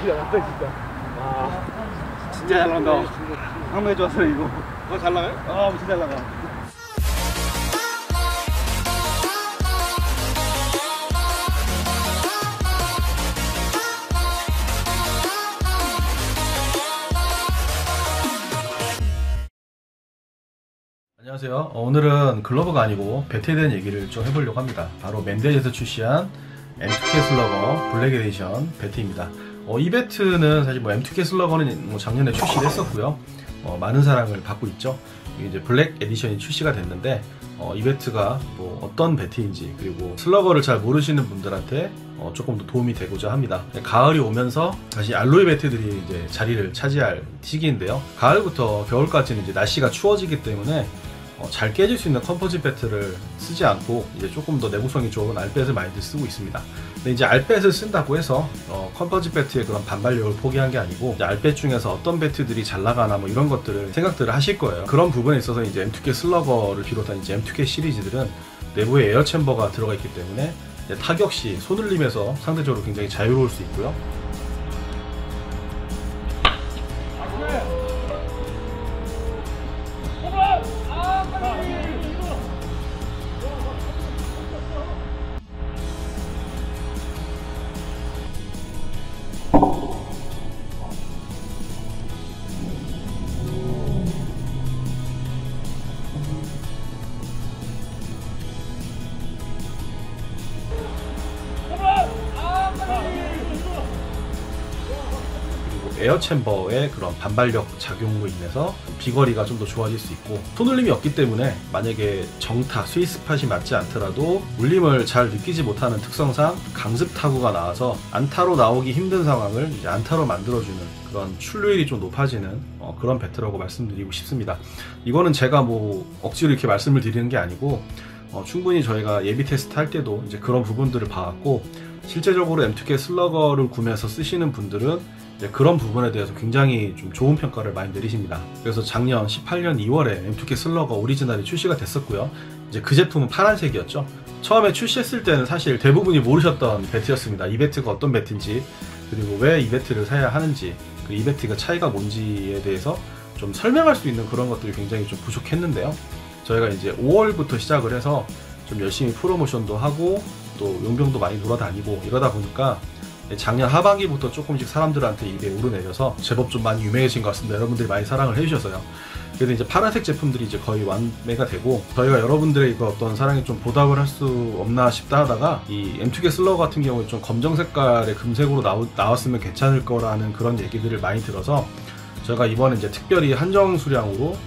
진짜 나가 진짜. 아 진짜 잘 나간다. 한번 해줘서 이거. 잘 나가요? 아 진짜 잘 나가. 안녕하세요. 오늘은 글러브가 아니고 배트에 대한 얘기를 좀 해보려고 합니다. 바로 맨데이에서 출시한 M2K 슬러거 블랙 에디션 배트입니다. 이 배트는 사실 M2K 슬러거는 작년에 출시를 했었고요. 많은 사랑을 받고 있죠. 이제 블랙 에디션이 출시가 됐는데 이 배트가 어떤 배트인지, 그리고 슬러거를 잘 모르시는 분들한테 조금 더 도움이 되고자 합니다. 가을이 오면서 다시 알로이 배트들이 이제 자리를 차지할 시기인데요. 가을부터 겨울까지는 이제 날씨가 추워지기 때문에 잘 깨질 수 있는 컴포짓 배트를 쓰지 않고 이제 조금 더 내구성이 좋은 알뱃을 많이들 쓰고 있습니다. 근데 이제 알뱃을 쓴다고 해서 컴포짓 배트의 그런 반발력을 포기한 게 아니고, 이제 알뱃 중에서 어떤 배트들이 잘 나가나 이런 것들을 생각들을 하실 거예요. 그런 부분에 있어서 이제 M2K 슬러거를 비롯한 이제 M2K 시리즈들은 내부에 에어 챔버가 들어가 있기 때문에 타격 시 손흘림에서 상대적으로 굉장히 자유로울 수 있고요. 에어 챔버의 그런 반발력 작용으로 인해서 비거리가 좀 더 좋아질 수 있고, 손울림이 없기 때문에 만약에 정타, 스윗스팟이 맞지 않더라도 울림을 잘 느끼지 못하는 특성상 강습 타구가 나와서 안타로 나오기 힘든 상황을 이제 안타로 만들어주는 그런 출루율이 좀 높아지는 그런 배트라고 말씀드리고 싶습니다. 이거는 제가 억지로 이렇게 말씀을 드리는 게 아니고 충분히 저희가 예비 테스트 할 때도 이제 그런 부분들을 봐왔고, 실제적으로 M2K 슬러거를 구매해서 쓰시는 분들은 그런 부분에 대해서 굉장히 좀 좋은 평가를 많이 내리십니다. 그래서 작년 18년 2월에 M2K 슬러거 오리지널이 출시가 됐었고요. 이제 그 제품은 파란색이었죠. 처음에 출시했을 때는 사실 대부분이 모르셨던 배트였습니다. 이 배트가 어떤 배트인지, 그리고 왜 이 배트를 사야 하는지, 그리고 이 배트가 차이가 뭔지에 대해서 좀 설명할 수 있는 그런 것들이 굉장히 좀 부족했는데요. 저희가 이제 5월부터 시작을 해서 좀 열심히 프로모션도 하고 또 용병도 많이 돌아다니고 이러다 보니까 작년 하반기부터 조금씩 사람들한테 입에 오르내려서 제법 좀 많이 유명해진 것 같습니다. 여러분들이 많이 사랑을 해주셔서요. 그래서 이제 파란색 제품들이 이제 거의 완매가 되고, 저희가 여러분들의 이거 어떤 사랑에 좀 보답을 할 수 없나 싶다 하다가 이 M2K 슬러거 같은 경우에 좀 검정 색깔의 금색으로 나왔으면 괜찮을 거라는 그런 얘기들을 많이 들어서 제가 이번에 이제 특별히 한정 수량으로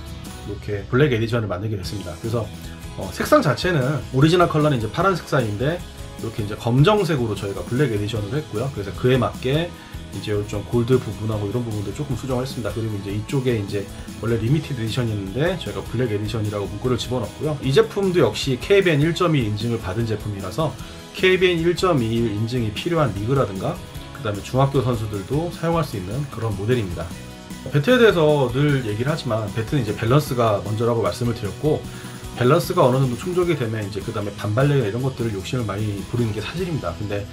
이렇게 블랙 에디션을 만들게 됐습니다. 그래서 색상 자체는 오리지널 컬러는 이제 파란 색상인데 이렇게 이제 검정색으로 저희가 블랙 에디션을 했고요. 그래서 그에 맞게 이제 좀 골드 부분하고 이런 부분들 조금 수정을 했습니다. 그리고 이제 이쪽에 이제 원래 리미티드 에디션이었는데 저희가 블랙 에디션이라고 문구를 집어넣었고요. 이 제품도 역시 KBN 1.2 인증을 받은 제품이라서 KBN 1.21 인증이 필요한 리그라든가 그 다음에 중학교 선수들도 사용할 수 있는 그런 모델입니다. 배트에 대해서 늘 얘기를 하지만 배트는 이제 밸런스가 먼저라고 말씀을 드렸고, 밸런스가 어느 정도 충족이 되면 이제 그 다음에 반발력이나 이런 것들을 욕심을 많이 부리는 게 사실입니다. 근데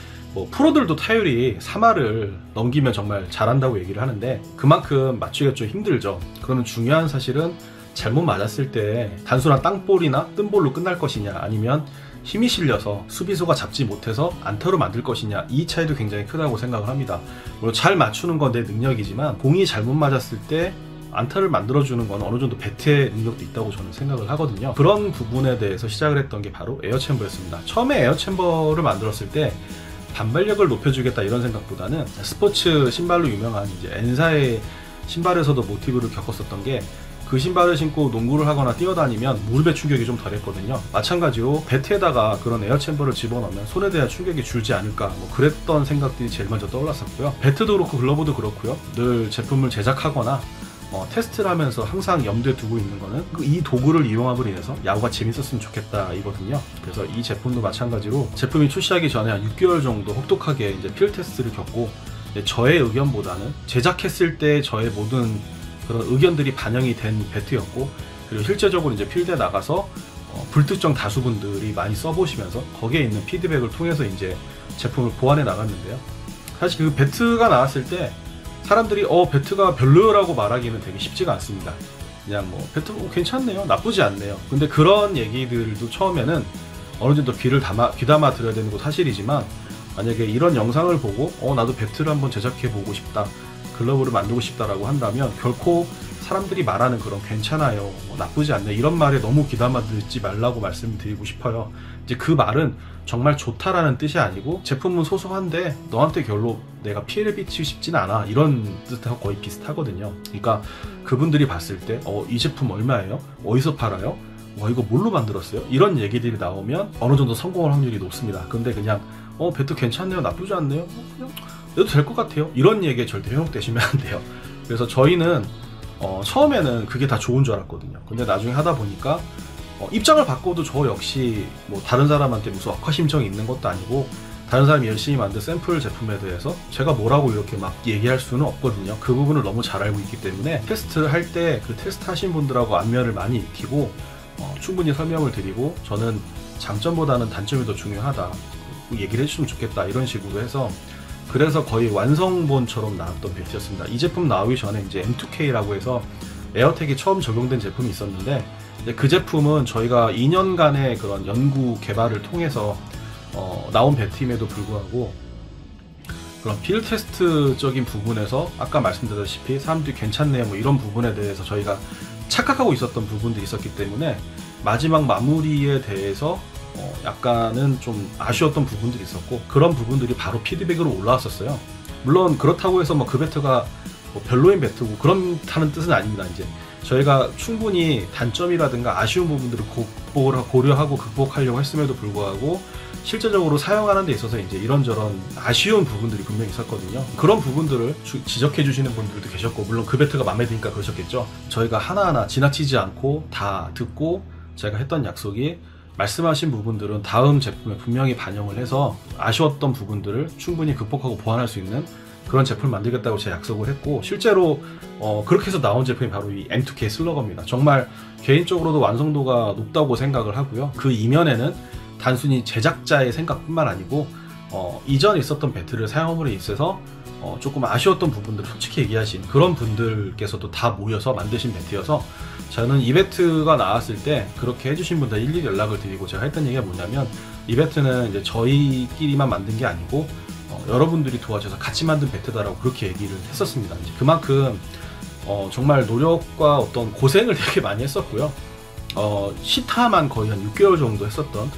프로들도 타율이 3할을 넘기면 정말 잘한다고 얘기를 하는데 그만큼 맞추기가 좀 힘들죠. 그러면 중요한 사실은 잘못 맞았을 때 단순한 땅볼이나 뜬볼로 끝날 것이냐, 아니면 힘이 실려서 수비수가 잡지 못해서 안타로 만들 것이냐, 이 차이도 굉장히 크다고 생각을 합니다. 물론 잘 맞추는 건 내 능력이지만 공이 잘못 맞았을 때 안타를 만들어주는 건 어느 정도 배트의 능력도 있다고 저는 생각을 하거든요. 그런 부분에 대해서 시작을 했던 게 바로 에어 챔버였습니다. 처음에 에어 챔버를 만들었을 때 반발력을 높여주겠다 이런 생각보다는 스포츠 신발로 유명한 이제 엔사의 신발에서도 모티브를 겪었었던 게, 그 신발을 신고 농구를 하거나 뛰어다니면 무릎의 충격이 좀 덜했거든요. 마찬가지로 배트에다가 그런 에어 챔버를 집어넣으면 손에 대한 충격이 줄지 않을까, 그랬던 생각들이 제일 먼저 떠올랐었고요. 배트도 그렇고 글러브도 그렇고요. 늘 제품을 제작하거나 테스트를 하면서 항상 염두에 두고 있는 거는 이 도구를 이용함으로 인해서 야구가 재밌었으면 좋겠다 이거든요. 그래서 이 제품도 마찬가지로 제품이 출시하기 전에 한 6개월 정도 혹독하게 이제 필드 테스트를 겪고, 저의 의견보다는 제작했을 때 저의 모든 그런 의견들이 반영이 된 배트였고, 그리고 실제적으로 이제 필드에 나가서 불특정 다수분들이 많이 써보시면서 거기에 있는 피드백을 통해서 이제 제품을 보완해 나갔는데요. 사실 그 배트가 나왔을 때 사람들이 배트가 별로라고 말하기는 되게 쉽지가 않습니다. 그냥 뭐 배트 괜찮네요, 나쁘지 않네요. 근데 그런 얘기들도 처음에는 어느 정도 귀담아 들어야 되는 거 사실이지만, 만약에 이런 영상을 보고 나도 배트를 한번 제작해 보고 싶다, 글러브를 만들고 싶다라고 한다면 결코 사람들이 말하는 그런 괜찮아요, 나쁘지 않네 이런 말에 너무 귀담아 듣지 말라고 말씀드리고 싶어요. 이제 그 말은 정말 좋다라는 뜻이 아니고 제품은 소소한데 너한테 별로 내가 피해를 끼치고 싶진 않아, 이런 뜻하고 거의 비슷하거든요. 그러니까 그분들이 봤을 때 이 제품 얼마예요? 어디서 팔아요? 이거 뭘로 만들었어요? 이런 얘기들이 나오면 어느 정도 성공할 확률이 높습니다. 근데 그냥 배트 괜찮네요, 나쁘지 않네요, 그냥 내도 될 것 같아요, 이런 얘기에 절대 현혹되시면 안 돼요. 그래서 저희는 처음에는 그게 다 좋은 줄 알았거든요. 근데 나중에 하다 보니까 입장을 바꿔도 저 역시 뭐 다른 사람한테 무슨 억하심정이 있는 것도 아니고, 다른 사람이 열심히 만든 샘플 제품에 대해서 제가 뭐라고 이렇게 막 얘기할 수는 없거든요. 그 부분을 너무 잘 알고 있기 때문에 테스트를 할 때 그 테스트 하신 분들하고 안면을 많이 익히고 충분히 설명을 드리고, 저는 장점보다는 단점이 더 중요하다, 얘기를 해주시면 좋겠다, 이런 식으로 해서, 그래서 거의 완성본처럼 나왔던 배트였습니다. 이 제품 나오기 전에 이제 M2K라고 해서 에어텍이 처음 적용된 제품이 있었는데, 그 제품은 저희가 2년간의 그런 연구 개발을 통해서 나온 배트임에도 불구하고 그런 필드 테스트적인 부분에서 아까 말씀드렸다시피 사람들이 괜찮네요 뭐 이런 부분에 대해서 저희가 착각하고 있었던 부분들이 있었기 때문에 마지막 마무리에 대해서 약간은 좀 아쉬웠던 부분들이 있었고, 그런 부분들이 바로 피드백으로 올라왔었어요. 물론 그렇다고 해서 뭐 그 배트가 뭐 별로인 배트고 그렇다는 뜻은 아닙니다. 이제 저희가 충분히 단점이라든가 아쉬운 부분들을 고려하고 극복하려고 했음에도 불구하고 실제적으로 사용하는 데 있어서 이제 이런저런 아쉬운 부분들이 분명히 있었거든요. 그런 부분들을 지적해 주시는 분들도 계셨고, 물론 그 배트가 마음에 드니까 그러셨겠죠. 저희가 하나하나 지나치지 않고 다 듣고, 제가 했던 약속이 말씀하신 부분들은 다음 제품에 분명히 반영을 해서 아쉬웠던 부분들을 충분히 극복하고 보완할 수 있는 그런 제품을 만들겠다고 제가 약속을 했고, 실제로 그렇게 해서 나온 제품이 바로 이 M2K 슬러거입니다. 정말 개인적으로도 완성도가 높다고 생각을 하고요. 그 이면에는 단순히 제작자의 생각뿐만 아니고 이전에 있었던 배트를 사용함으로 있어서 조금 아쉬웠던 부분들을 솔직히 얘기하신 그런 분들께서도 다 모여서 만드신 배트여서, 저는 이 배트가 나왔을 때 그렇게 해주신 분들 일일이 연락을 드리고 제가 했던 얘기가 뭐냐면, 이 배트는 이제 저희끼리만 만든 게 아니고 여러분들이 도와줘서 같이 만든 배트다라고 그렇게 얘기를 했었습니다. 이제 그만큼 정말 노력과 어떤 고생을 되게 많이 했었고요. 시타만 거의 한 6개월 정도 했었던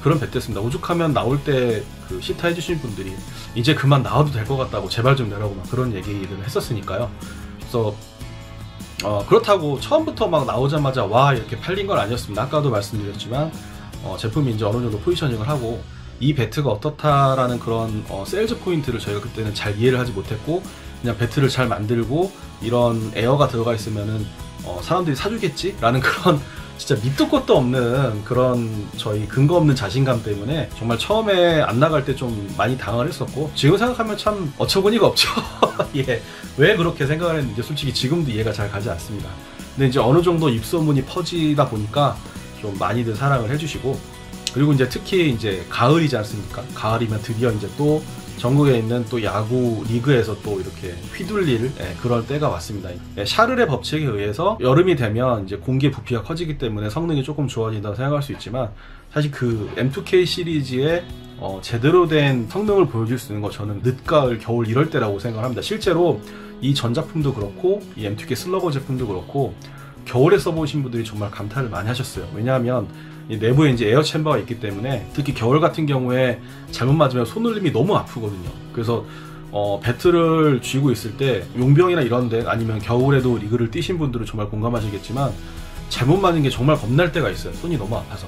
그런 배트였습니다. 오죽하면 나올 때 그 시타 해주신 분들이 이제 그만 나와도 될 것 같다고 제발 좀 내라고 막 그런 얘기를 했었으니까요. 그래서 그렇다고 처음부터 막 나오자마자 와 이렇게 팔린 건 아니었습니다. 아까도 말씀드렸지만 제품이 이제 어느 정도 포지셔닝을 하고 이 배트가 어떻다라는 그런 세일즈 포인트를 저희가 그때는 잘 이해를 하지 못했고, 그냥 배트를 잘 만들고 이런 에어가 들어가 있으면은 사람들이 사주겠지? 라는 그런 진짜 밑도 끝도 없는 그런 저희 근거 없는 자신감 때문에 정말 처음에 안 나갈 때 좀 많이 당황을 했었고, 지금 생각하면 참 어처구니가 없죠. 예, 왜 그렇게 생각을 했는지 솔직히 지금도 이해가 잘 가지 않습니다. 근데 이제 어느 정도 입소문이 퍼지다 보니까 좀 많이들 사랑을 해주시고, 그리고 이제 특히 이제 가을이지 않습니까? 가을이면 드디어 이제 또 전국에 있는 또 야구 리그에서 또 이렇게 휘둘릴 그런 때가 왔습니다. 샤를의 법칙에 의해서 여름이 되면 이제 공기의 부피가 커지기 때문에 성능이 조금 좋아진다고 생각할 수 있지만, 사실 그 M2K 시리즈의 제대로 된 성능을 보여줄 수 있는 거 저는 늦, 가을, 겨울 이럴 때라고 생각합니다. 실제로 이 전작품도 그렇고 이 M2K 슬러거 제품도 그렇고 겨울에 써보신 분들이 정말 감탄을 많이 하셨어요. 왜냐하면 이 내부에 이제 에어 챔버가 있기 때문에 특히 겨울 같은 경우에 잘못 맞으면 손놀림이 너무 아프거든요. 그래서 배트를 쥐고 있을 때 용병이나 이런데 아니면 겨울에도 리그를 뛰신 분들은 정말 공감하시겠지만 잘못 맞은 게 정말 겁날 때가 있어요. 손이 너무 아파서.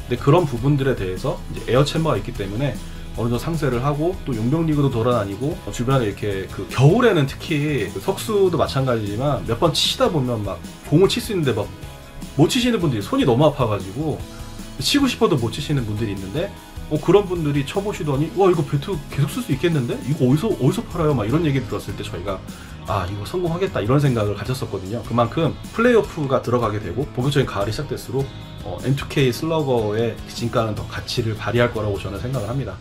근데 그런 부분들에 대해서 이제 에어 챔버가 있기 때문에 어느 정도 상쇄를 하고, 또 용병 리그도 돌아다니고 주변에 이렇게 그 겨울에는 특히 그 석수도 마찬가지지만 몇 번 치시다 보면 막 공을 칠 수 있는데 막 못 치시는 분들이 손이 너무 아파가지고 치고 싶어도 못 치시는 분들이 있는데 그런 분들이 쳐보시더니 와 이거 배트 계속 쓸 수 있겠는데? 이거 어디서 팔아요? 막 이런 얘기 들었을 때 저희가 아 이거 성공하겠다 이런 생각을 가졌었거든요. 그만큼 플레이오프가 들어가게 되고 본격적인 가을이 시작될수록 M2K 슬러거의 진가는 더 가치를 발휘할 거라고 저는 생각을 합니다.